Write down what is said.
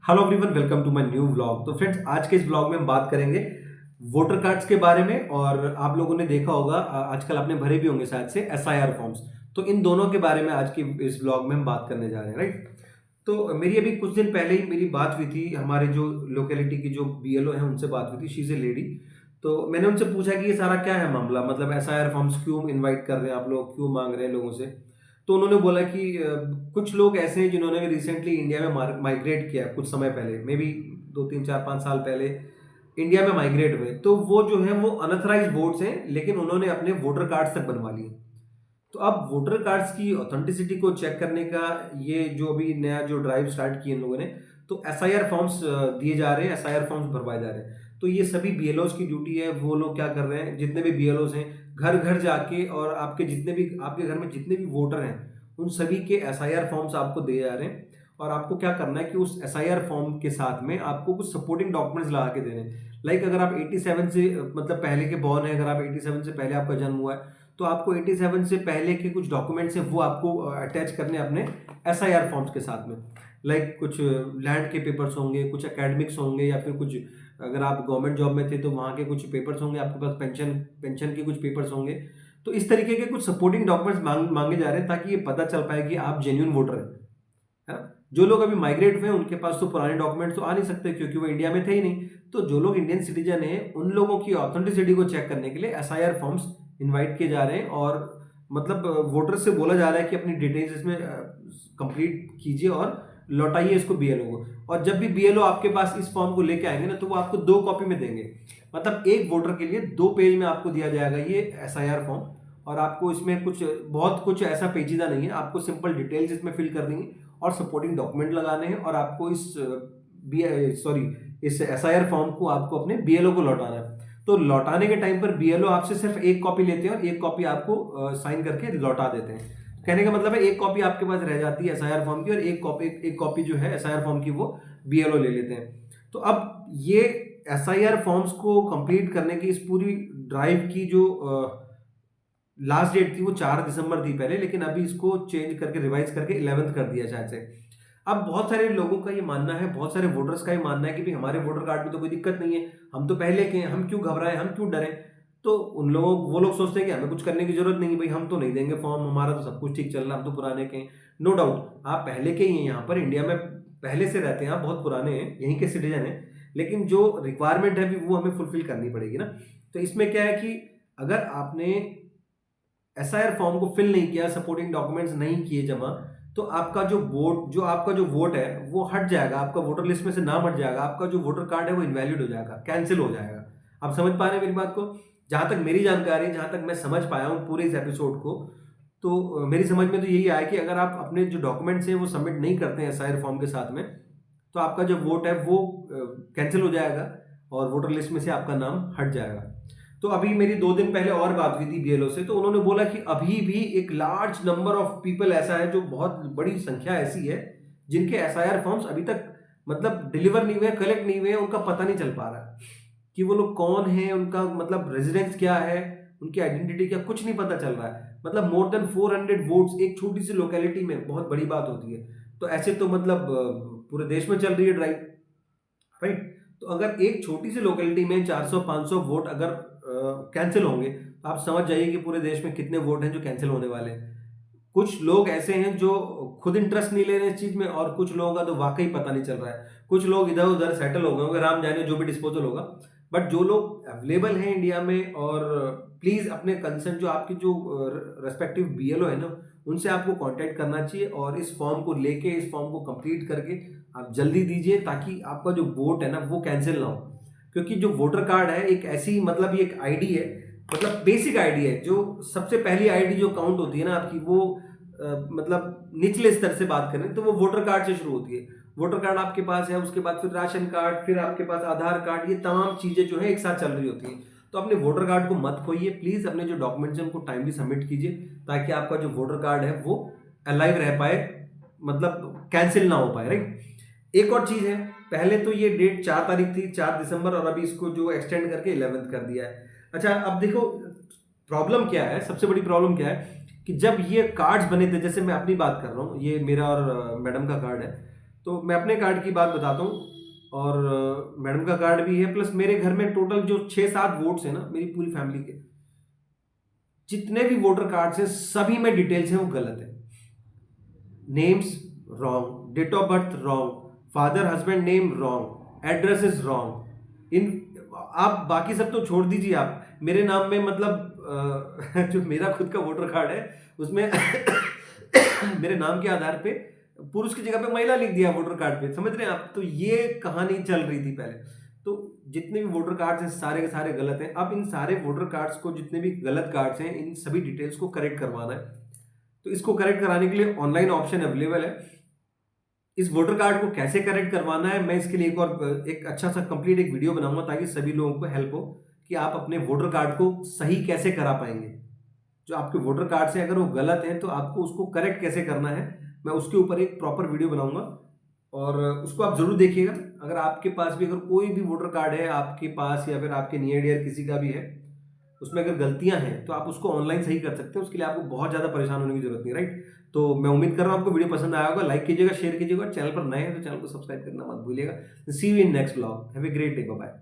Hello everyone, welcome to my new vlog. तो friends, आज के इस व्लॉग में हम बात करेंगे वोटर कार्ड्स के बारे में। और आप लोगों ने देखा होगा, आजकल आपने भरे भी होंगे शायद से एसआईआर फॉर्म्स। तो इन दोनों के बारे में आज की इस व्लॉग में हम बात करने जा रहे हैं, राइट। तो मेरी अभी कुछ दिन पहले ही मेरी बात हुई थी, हमारे जो लोकेलिटी की जो बीएलओ हैं उनसे बात हुई थी, शी इज ए लेडी। तो मैंने उनसे पूछा कि ये सारा क्या है मामला, मतलब एसआईआर फॉर्म्स क्यों इनवाइट कर रहे हैं आप लोग, क्यों मांग रहे हैं लोगों से। तो उन्होंने बोला कि कुछ लोग ऐसे हैं जिन्होंने रिसेंटली इंडिया में माइग्रेट किया कुछ समय पहले, मे बी 2 3 4 5 साल पहले इंडिया में माइग्रेट हुए। तो वो जो है वो अनऑथराइज वोट्स हैं, लेकिन उन्होंने अपने वोटर कार्ड्स तक बनवा लिए। तो अब वोटर कार्ड्स की ऑथेंटिसिटी को चेक करने का ये जो अभी नया जो ड्राइव स्टार्ट किए इन लोगों ने, तो एसआईआर फॉर्म्स दिए जा रहे हैं, एसआईआर फॉर्म्स भरवाए जा रहे हैं। तो ये सभी बीएलओस की ड्यूटी है। वो लोग क्या कर रहे हैं, जितने भी बीएलओस हैं घर घर जाके, और आपके घर में जितने भी वोटर हैं उन सभी के एसआईआर फॉर्म्स आपको दिए जा रहे हैं। और आपको क्या करना है कि उस एसआईआर फॉर्म के साथ में आपको कुछ सपोर्टिंग डॉक्यूमेंट्स लगा के देने हैं। लाइक अगर आप 87 से मतलब पहले के बॉर्न है, अगर आप 87 से पहले आपका जन्म हुआ है, तो आपको 87 से पहले के कुछ डॉक्यूमेंट्स हैं वो आपको अटैच करने अपने एसआईआर फॉर्म्स के साथ में। लाइक कुछ लैंड के पेपर्स होंगे, कुछ एकेडमिक्स होंगे, या फिर कुछ अगर आप गवर्नमेंट जॉब में थे तो वहाँ के कुछ पेपर्स होंगे, आपके पास पेंशन पेंशन के कुछ पेपर्स होंगे। तो इस तरीके के कुछ सपोर्टिंग डॉक्यूमेंट्स मांगे जा रहे हैं, ताकि ये पता चल पाए कि आप जेन्युइन वोटर हैं, है ना। जो लोग अभी माइग्रेट हुए हैं उनके पास तो पुराने डॉक्यूमेंट्स तो आ नहीं सकते, क्योंकि वो इंडिया में थे ही नहीं। तो जो लोग इंडियन सिटीजन हैं उन लोगों की ऑथेंटिसिटी को चेक करने के लिए एसआईआर फॉर्म्स इनवाइट किए जा रहे हैं। और मतलब वोटर्स से बोला जा रहा है कि अपनी डिटेल्स इसमें कंप्लीट कीजिए और लौटाइए इसको बीएलओ को। और जब भी बीएलओ आपके पास इस फॉर्म को लेके आएंगे ना, तो वो आपको 2 कॉपी में देंगे। मतलब एक वोटर के लिए 2 पेज में आपको दिया जाएगा ये एसआईआर फॉर्म। और आपको इसमें बहुत कुछ ऐसा पेचीदा नहीं है, आपको सिंपल डिटेल्स इसमें फिल कर देंगे और सपोर्टिंग डॉक्यूमेंट लगाने हैं। और आपको इस एसआईआर फॉर्म को आपको अपने बीएलओ को लौटाना है। तो लौटाने के टाइम पर बीएलओ आपसे सिर्फ एक कॉपी लेते हैं और एक कॉपी आपको साइन करके लौटा देते हैं। कहने का मतलब है एक कॉपी आपके पास रह जाती है एसआईआर फॉर्म की, और एक कॉपी जो है एसआईआर फॉर्म की वो बीएलओ ले लेते हैं। तो अब ये एसआईआर फॉर्म्स को कंप्लीट करने की इस पूरी ड्राइव की जो लास्ट डेट थी वो 4 दिसंबर थी पहले, लेकिन अभी इसको चेंज करके रिवाइज करके 11th कर दिया शायद से। अब बहुत सारे लोगों का ये मानना है, बहुत सारे वोटर्स का ये मानना है कि भाई हमारे वोटर कार्ड में तो कोई दिक्कत नहीं है, हम तो पहले के हैं, हम क्यों घबराएं, हम क्यों डरें। तो वो लोग सोचते हैं कि हमें कुछ करने की जरूरत नहीं है, भाई हम तो नहीं देंगे फॉर्म, हमारा तो सब कुछ ठीक चल रहा है, हम तो पुराने के हैं। नो डाउट आप पहले के ही हैं, यहाँ पर इंडिया में पहले से रहते हैं, आप बहुत पुराने हैं, यहीं के सिटीजन हैं। लेकिन जो रिक्वायरमेंट है वो हमें फुलफिल करनी पड़ेगी ना। तो इसमें क्या है कि अगर आपने एसआईआर फॉर्म को फिल नहीं किया, सपोर्टिंग डॉक्यूमेंट्स नहीं किए जमा, तो आपका जो वोट है वो हट जाएगा, आपका वोटर लिस्ट में से नाम हट जाएगा, आपका जो वोटर कार्ड है वो इनवैलिड हो जाएगा, कैंसिल हो जाएगा। आप समझ पा रहे हैं मेरी बात को। जहां तक मेरी जानकारी, जहां तक मैं समझ पाया हूँ पूरे इस एपिसोड को, तो मेरी समझ में तो यही आया कि अगर आप अपने जो डॉक्यूमेंट्स हैं वो सबमिट नहीं करते हैं एसआईआर फॉर्म के साथ में, तो आपका जो वोट है वो कैंसिल हो जाएगा और वोटर लिस्ट में से आपका नाम हट जाएगा। तो अभी मेरी 2 दिन पहले और बात हुई थी बीएलओ से, तो उन्होंने बोला कि अभी भी एक लार्ज नंबर ऑफ पीपल ऐसा है, जो बहुत बड़ी संख्या ऐसी है जिनके एसआईआर फॉर्म्स अभी तक मतलब डिलीवर नहीं हुए, कलेक्ट नहीं हुए, उनका पता नहीं चल पा रहा है कि वो लोग कौन है, उनका मतलब रेजिडेंस क्या है, उनकी आइडेंटिटी क्या, कुछ नहीं पता चल रहा है। मतलब मोर देन 400 वोट्स एक छोटी सी लोकेलिटी में बहुत बड़ी बात होती है। तो ऐसे तो मतलब पूरे देश में चल रही है ड्राइव, राइट। तो अगर एक छोटी सी लोकेलिटी में 400 500 वोट अगर कैंसिल होंगे, तो आप समझ जाइए कि पूरे देश में कितने वोट हैं जो कैंसिल होने वाले हैं। कुछ लोग ऐसे हैं जो खुद इंटरेस्ट नहीं ले रहे इस चीज में, और कुछ लोगों का तो वाकई पता नहीं चल रहा है। कुछ लोग इधर उधर सेटल हो गए होंगे, राम जाने जो भी डिस्पोजल होगा। बट जो लोग अवेलेबल हैं इंडिया में, और प्लीज अपने कंसर्न जो आपके जो रेस्पेक्टिव बीएलओ है ना, उनसे आपको कांटेक्ट करना चाहिए, और इस फॉर्म को लेके, इस फॉर्म को कंप्लीट करके आप जल्दी दीजिए, ताकि आपका जो वोट है ना वो कैंसिल ना हो। क्योंकि जो वोटर कार्ड है एक ऐसी मतलब ये एक आईडी है, मतलब बेसिक आईडी है, जो सबसे पहली आईडी जो काउंट होती है ना आपकी, वो मतलब निचले स्तर से बात करें तो वो वोटर कार्ड से शुरू होती है। वोटर कार्ड आपके पास है, उसके बाद फिर राशन कार्ड, फिर आपके पास आधार कार्ड, ये तमाम चीजें जो है एक साथ चल रही होती हैं। तो अपने वोटर कार्ड को मत खोइए प्लीज, अपने जो डॉक्यूमेंट्स हैं उनको टाइमली सबमिट कीजिए, ताकि आपका जो वोटर कार्ड है वो अलाइव रह पाए, मतलब कैंसिल ना हो पाए, राइट। एक और चीज है, पहले तो ये डेट 4 तारीख थी, 4 दिसंबर, और अभी इसको जो एक्सटेंड करके 11th कर दिया है। अच्छा, अब देखो प्रॉब्लम क्या है, सबसे बड़ी प्रॉब्लम क्या है कि जब ये कार्ड्स बने थे, जैसे मैं अपनी बात कर रहा हूँ, ये मेरा और मैडम का कार्ड है, तो मैं अपने कार्ड की बात बताता हूँ, और मैडम का कार्ड भी है, प्लस मेरे घर में टोटल जो 6-7 वोट्स हैं ना मेरी पूरी फैमिली के, जितने भी वोटर कार्ड्स हैं सभी में डिटेल्स हैं वो गलत है। Names wrong, date of birth wrong, father husband name wrong, address is wrong. इन आप बाकी सब तो छोड़ दीजिए, आप मेरे नाम में मतलब जो मेरा खुद का वोटर कार्ड है उसमें मेरे नाम के आधार पे पुरुष की जगह पे महिला लिख दिया वोटर कार्ड पे, समझ रहे हैं आप? तो ये कहानी चल रही थी पहले। तो जितने भी वोटर कार्ड्स हैं सारे के सारे गलत हैं। अब इन सारे वोटर कार्ड्स को, जितने भी गलत कार्ड्स हैं, इन सभी डिटेल्स को करेक्ट करवाना है। तो इसको करेक्ट कराने के लिए ऑनलाइन ऑप्शन अवेलेबल है। इस वोटर कार्ड को कैसे करेक्ट करवाना है, मैं इसके लिए एक अच्छा सा कंप्लीट एक वीडियो बनाऊंगा ताकि सभी लोगों को हेल्प हो कि आप अपने वोटर कार्ड को सही कैसे करा पाएंगे। जो आपके वोटर कार्ड से अगर वो गलत है तो आपको उसको करेक्ट कैसे करना है, मैं उसके ऊपर एक प्रॉपर वीडियो बनाऊंगा और उसको आप जरूर देखिएगा। अगर आपके पास भी अगर कोई भी वोटर कार्ड है आपके पास या फिर आपके नियर डियर किसी का भी है, उसमें अगर गलतियां हैं तो आप उसको ऑनलाइन सही कर सकते हैं। उसके लिए आपको बहुत ज़्यादा परेशान होने की जरूरत नहीं, राइट? तो मैं उम्मीद कर रहा हूँ आपको वीडियो पसंद आया होगा। लाइक कीजिएगा, शेयर कीजिएगा, चैनल पर नए हैं तो चैनल को सब्सक्राइब करना मत भूलिएगा। See you in next blog. Have a great day, bye bye.